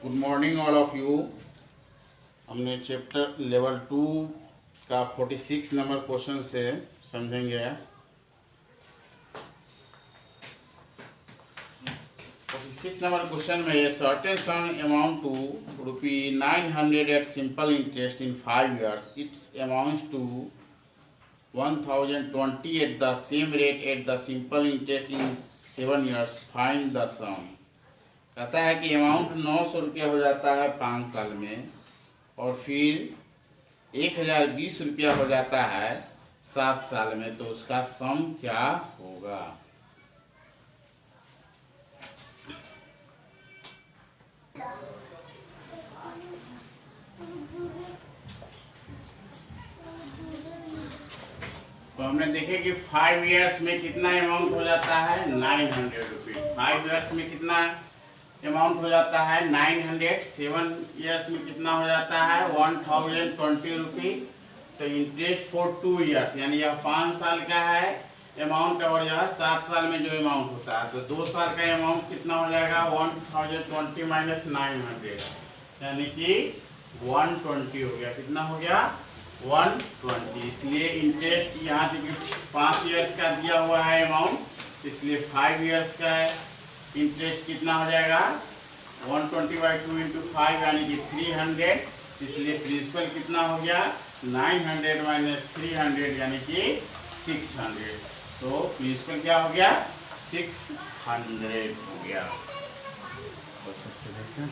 Good morning all of you. हमने chapter level 2 का 46 number question से समझेंगे। 46 नंबर क्वेश्चन में ये certain sum amount to ₹900 at simple interest in 5 years its amounts to 1020 at the same rate at the simple interest in 7 years। Find the sum. कहता है कि amount 900 रुपया हो जाता है 5 साल में और फिर 1020 रुपया हो जाता है 7 साल में, तो उसका सम क्या होगा। तो हमने देखे कि 5 years में कितना अमाउंट हो जाता है 900 रुपीज। 5 years में कितना अमाउंट हो जाता है 900। 7 years में कितना हो जाता है 1020 रुपीज। तो इंटरेस्ट फॉर 2 years यानी यह 5 साल का है अमाउंट और यह 7 साल में जो अमाउंट होता है, तो 2 साल का अमाउंट कितना हो जाएगा 1020 माइनस 900 यानी कि 120 हो गया। कितना हो गया 120। इसलिए इंटरेस्ट यहाँ देखिए 5 years का दिया हुआ है अमाउंट, इसलिए 5 years का इंटरेस्ट कितना हो जाएगा 120/2 × 5 यानी कि 300। इसलिए प्रिंसिपल कितना हो गया 900 माइनस 300 यानी कि 600। तो प्रिंसिपल क्या हो गया 600 हो गया। अच्छे से देखें।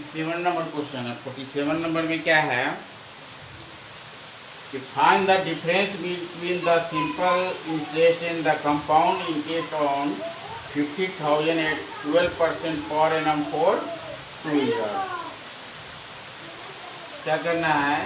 सेवन नंबर क्वेश्चन है। 47 नंबर में क्या है कि find the difference between the simple interest and the compound interest on 50,000 at 12% per annum for 2 years। क्या करना है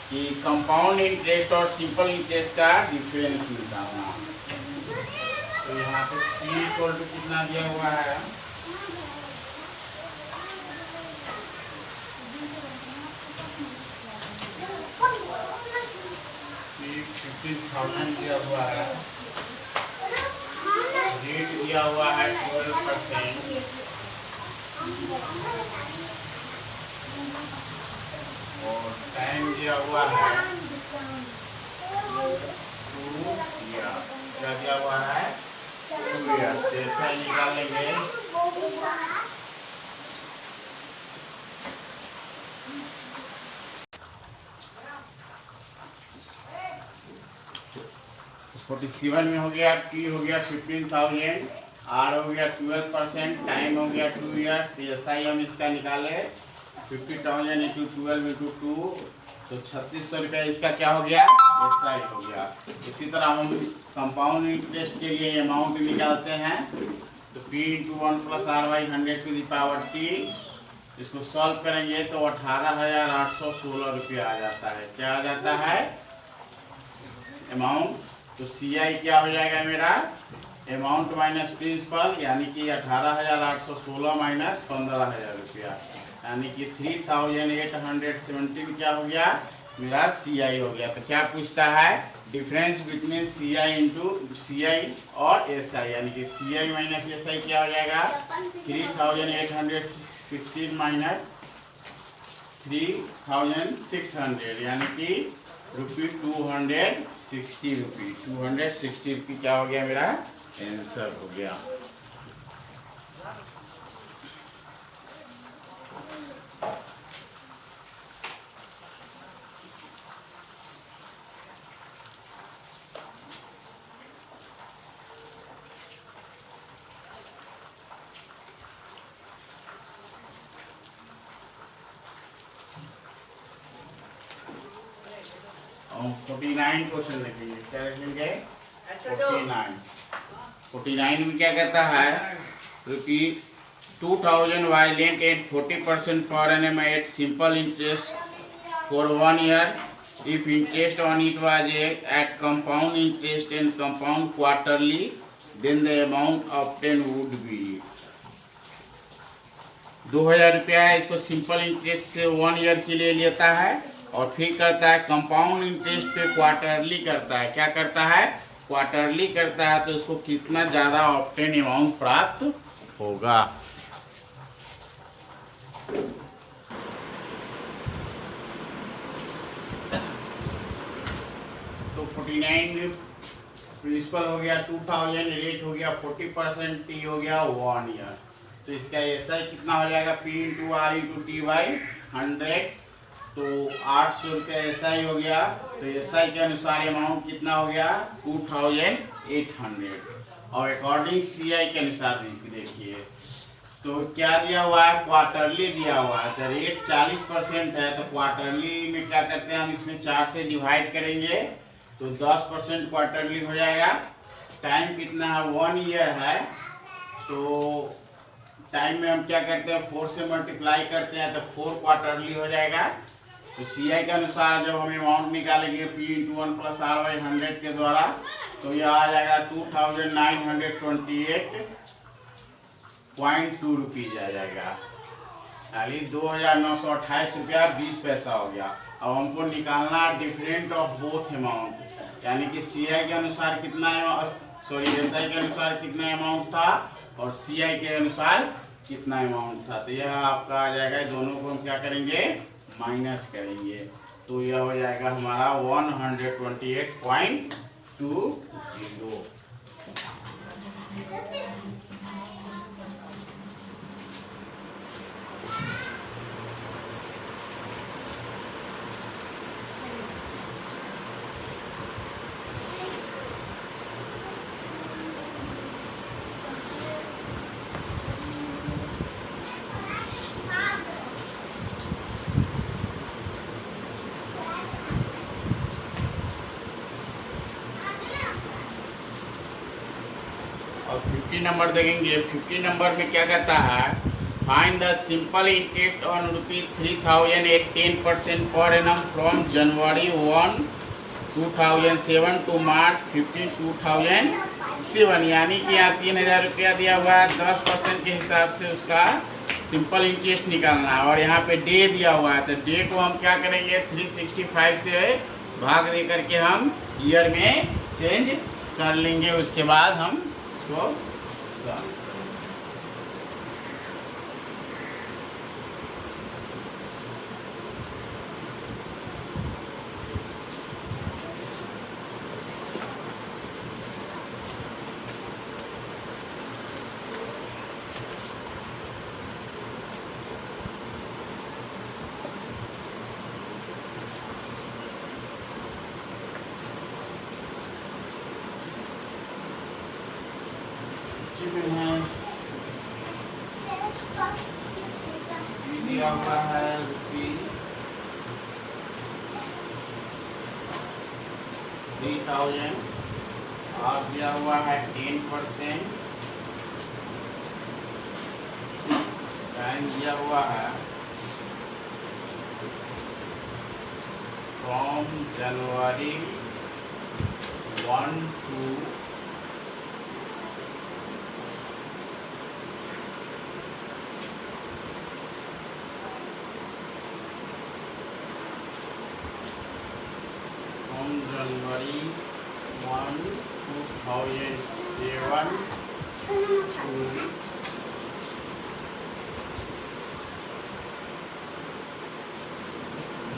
कि कंपाउंड इंटरेस्ट और सिंपल इंटरेस्ट का डिफरेंस निकालना। तो यहाँ पे P इक्वल टू कितना दिया हुआ है 15,000 दिया हुआ है, रेट दिया हुआ है 12% और टाइम दिया हुआ है 2 years। क्या दिया हुआ है 2 years। जैसा ही निकालेंगे तो 47 में हो गया T हो गया 15,000, R हो गया 12%, टाइम हो गया 2 years। SI हम इसका निकाले 50,000 × 12 × 2 तो 3600 रुपया इसका क्या हो गया SI हो गया। इसी तरह हम कंपाउंड इंटरेस्ट के लिए अमाउंट निकालते हैं। तो P × 1 + R/100⁻T इसको सॉल्व करेंगे तो 18,816 रुपया आ जाता है। क्या आ जाता है अमाउंट। तो CI क्या हो जाएगा मेरा अमाउंट माइनस प्रिंसिपल यानी कि 18,816 माइनस 15,000 रुपया यानी कि 3,817 क्या हो गया मेरा CI हो गया। तो क्या पूछता है डिफरेंस बिटवीन CI और SI यानी कि CI माइनस SI क्या हो जाएगा 3,816 माइनस 3,600 यानी कि ₹260 क्या हो गया मेरा आंसर हो गया। हम 49 क्वेश्चन लिखेंगे। क्या लिखेंगे? 49 में क्या कहता है? रुपीज 2000 वायलेंट at 40% per annum at simple interest for 1 year. If interest on it was at compound interest and compound quarterly, then the amount obtained would be 2000 रुपया है। इसको सिंपल इंटरेस्ट से 1 ईयर के लिए लेता है और फिर करता है कंपाउंड इंटरेस्ट पे क्वार्टरली करता है। क्या करता है? क्वार्टरली करता है। तो उसको कितना ज़्यादा ऑब्टेन अमाउंट प्राप्त होगा। तो 49 प्रिंसिपल हो गया 2000, रेट हो गया 40%, टी हो गया 1 ईयर। तो इसका एसआई कितना हो जाएगा? P into R into T by 100। तो 800 रुपया एसआई हो गया। तो एसआई के अनुसार अमाउंट कितना हो गया? 2800। और अकॉर्डिंग सीआई के अनुसार देखिए तो क्या दिया हुआ है? क्वार्टरली दिया हुआ है। तो रेट 40% है। तो क्वार्टरली में क्या करते हैं हम? इसमें 4 से डिवाइड करेंगे तो 10% क्वार्टरली हो जाएगा। टाइम कितना है? 1 ईयर है। तो टाइम में हम क्या करते हैं? 4 से मल्टीप्लाई करते हैं तो 4 क्वार्टरली हो जाएगा। तो सीआई के अनुसार जब हम अमाउंट निकालेंगे P into 1 plus R by 100 के द्वारा तो यह आ जाएगा 2928.2 रुपीज़ आ जाएगा। यानी 2928 रुपया 20 पैसा हो गया। अब हमको निकालना डिफरेंट ऑफ बोथ अमाउंट, यानी कि सीआई के अनुसार कितना एसआई के अनुसार कितना अमाउंट था और सीआई के अनुसार कितना अमाउंट था। तो यह आपका आ जाएगा। दोनों को हम क्या करेंगे? माइनस करेंगे। तो यह हो जाएगा हमारा 128.20। और 50 नंबर देखेंगे। 50 नंबर में क्या कहता है? Find the simple interest on ₹3000 at 10% per annum from January 1, 2007 to March 15, 2007। यानी कि यहाँ 3000 रुपया दिया हुआ है। 10% के हिसाब से उसका सिंपल इंटरेस्ट निकालना है और यहाँ पे डे दिया हुआ है। तो डे को हम क्या करेंगे? 365 से भाग दे करके हम ईयर में चेंज कर लेंगे। उसके बाद हम इसको दिया हुआ है ₹3000 और दिया हुआ है 10%। टाइम दिया हुआ है from January 1 to January 1, 2007 to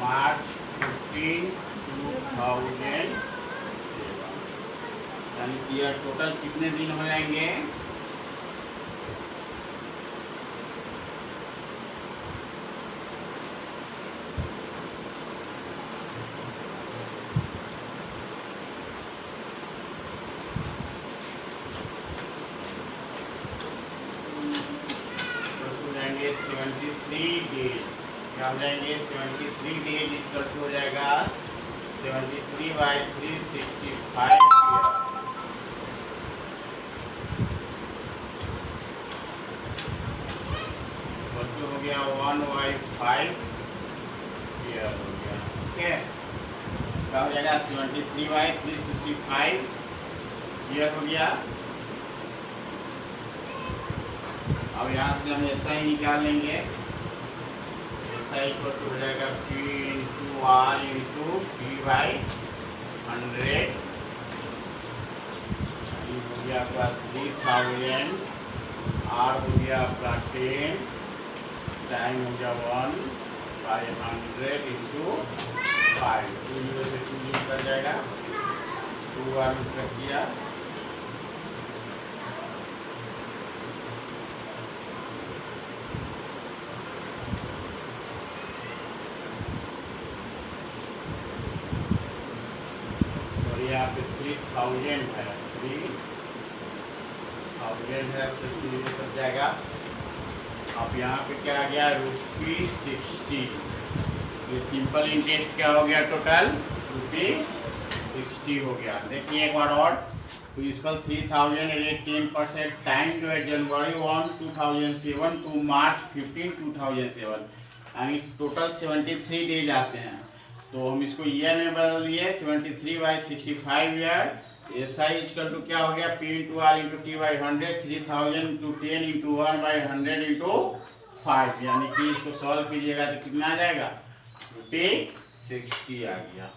मार्च 15, 2007। यानी कि यह टोटल कितने दिन हो जाएंगे? जाएंगे 73 डेज। क्या हो जाएंगे? 73 डेज इक्वल टू हो जाएगा 73/365 ईयर। हो गया 1/5 ईयर हो गया। ठीक है, क्या हो जाएगा 73/365 ईयर हो गया। अब यहाँ से हम ऐसा ही निकाल लेंगे। ऐसा ही हो जाएगा P into R into P/100 हो गया आपका 3000, R हो गया आपका 10, टाइम हो गया 1/100 इंटू 5, 2 से 2 कर जाएगा, 2 R कर दिया। यहाँ पे 3000 है, 3000 है, कर जाएगा। अब यहाँ पे क्या आ गया ₹60। ये सिंपल इंटरेस्ट क्या हो गया टोटल ₹60 हो गया। देखिए एक बार और, प्रिंसिपल 3000 रेट 10%, टाइम जो है जनवरी 1, 2007 टू मार्च 15, 2007, यानी टोटल 73 डेज आते हैं। तो हम इसको ईयर में बदल दिए 73/65 ईयर। SI इक्वल टू क्या हो गया P into R into T/100, 3000 into 10 into 1/100 into 5, यानी कि इसको सॉल्व कीजिएगा तो कितना आ जाएगा ₹60 आ गया।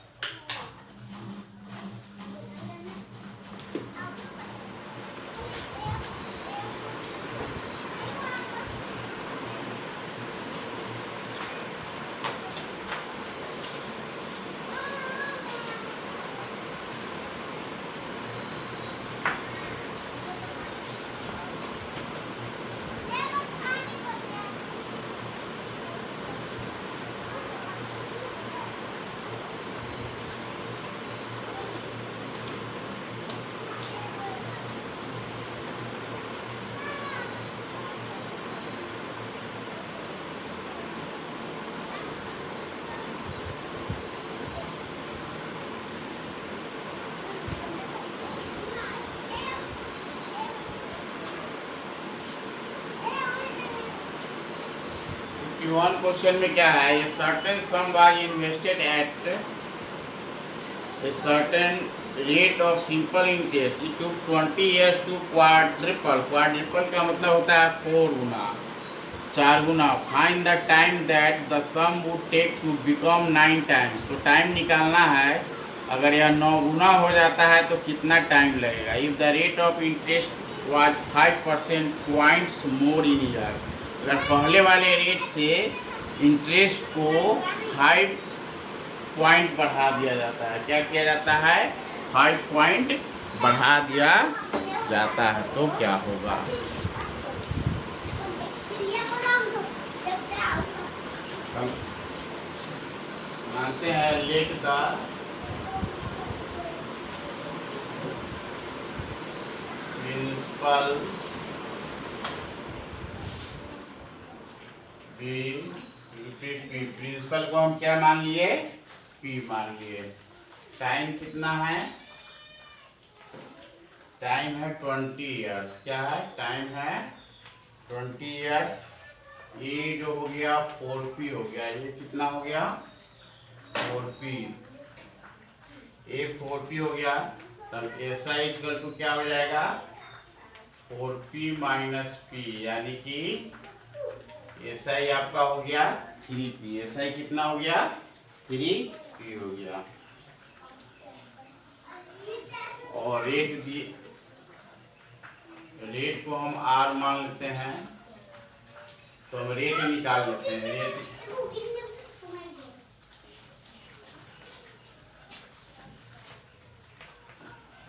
वन क्वेश्चन में क्या है, a certain sum was invested at a certain rate of simple interest, it took 20 years to quadruple. Quadruple का मतलब होता है 4 गुना, 4 गुना। Find the time that the sum would take to become 9 times। तो टाइम निकालना है, अगर यह 9 गुना हो जाता है तो कितना टाइम लगेगा। If the rate of interest was 5% points more in year, अगर पहले वाले रेट से इंटरेस्ट को 5 पॉइंट बढ़ा दिया जाता है, क्या किया जाता है 5 पॉइंट बढ़ा दिया जाता है, तो क्या होगा। मानते हैं लेट द प्रिंसिपल प्रिंसिपल को हम क्या मान लिए P मान लिए। टाइम कितना है, टाइम है 20 years। क्या है टाइम है 20 years। ये जो हो गया 4P हो गया, ये कितना हो गया 4P, ये 4P हो गया। तब SI इक्वल टू क्या हो जाएगा 4P माइनस P, यानी कि SI आपका हो गया 3P। SI कितना हो गया 3P हो गया। और रेट को हम R मान लेते हैं, तो हम रेट निकाल लेते हैं।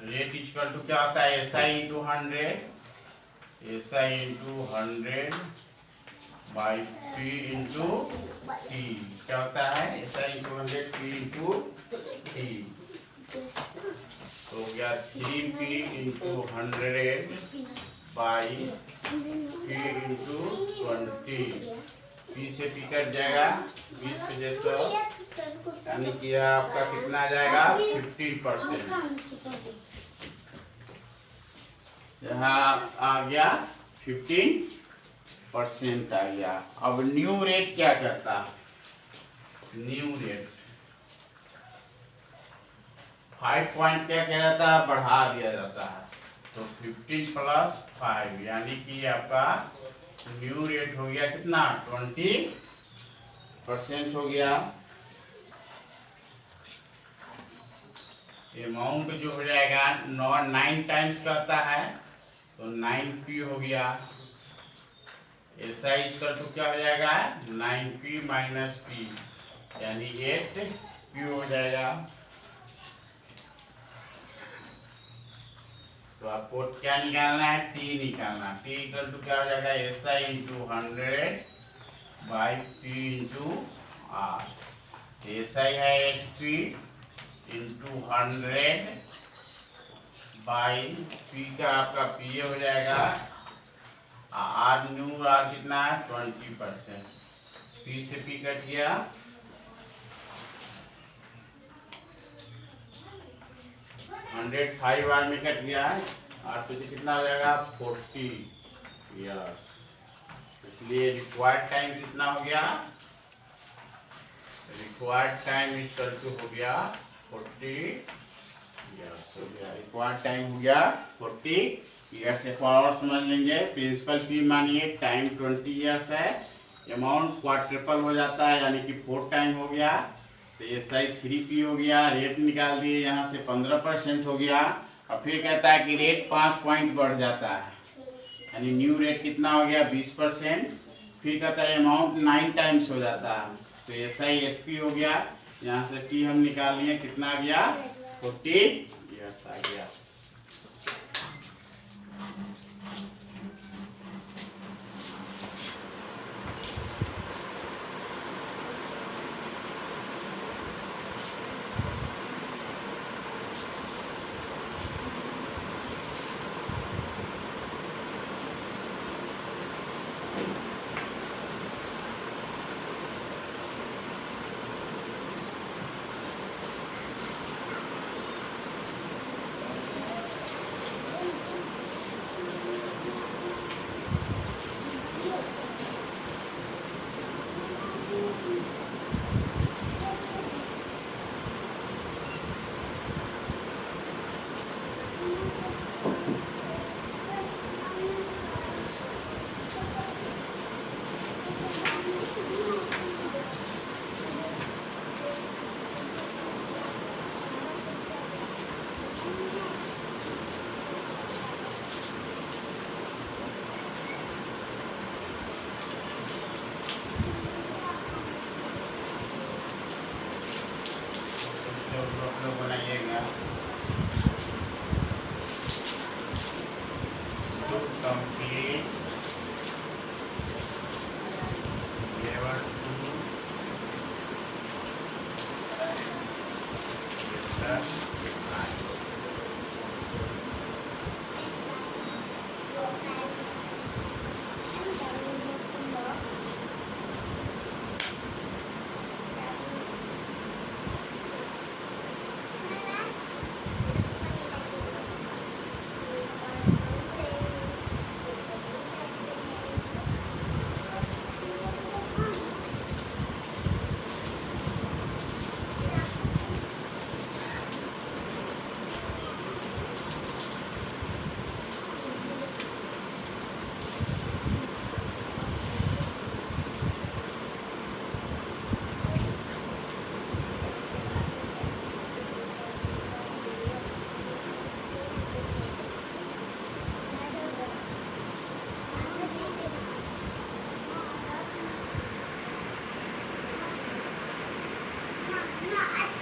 रेट इक्वल टू क्या होता है SI into 100, SI into 100 by P into T। क्या होता है SI into 100 P into T, तो हो गया 3P into 100 by P into 20 P से पी कट जाएगा, 20 पे 100 यानी कि आपका कितना आ जाएगा 15%। यहाँ आ गया 15% आ गया। अब न्यू रेट क्या करता है? न्यू रेट 5 पॉइंट क्या किया जाता है? बढ़ा दिया जाता है। तो 15 + 5 यानी कि आपका न्यू रेट हो गया कितना? 20% हो गया। अमाउंट जो हो जाएगा 9 टाइम्स करता है तो 9p हो गया। SI = क्या हो जाएगा? 9p - p यानी 8p हो जाएगा। तो आपको क्या निकालना है? T निकालना। T = क्या हो जाएगा? SI × 100/p × R। SI है 8p × 100/p का आपका PA हो जाएगा। R कितना है? 20%। P से P कट गया। 105 बार में कट गया है। और तो कितना हो जाएगा? 40 इयर्स। इसलिए रिक्वायर्ड टाइम कितना हो गया? रिक्वायर्ड टाइम हो गया 40 इयर्स हो गया। रिक्वायर्ड टाइम हो गया 40 इयर्स। एक और समझ लेंगे। प्रिंसिपल फी मानिए टाइम 20 इयर्स है, अमाउंट क्वाड्रपल हो जाता है यानी कि 4 टाइम हो गया। तो SI 3p हो गया। रेट निकाल दिए, यहाँ से 15% हो गया। और फिर कहता है कि रेट 5 पॉइंट बढ़ जाता है यानी न्यू रेट कितना हो गया? 20%। फिर कहता है अमाउंट 9 टाइम्स हो जाता है तो SI 8p हो गया। यहाँ से p हम निकाल लिए, कितना आ गया? 40 इयर्स आ गया। बनाइएगा to complete level 2 No,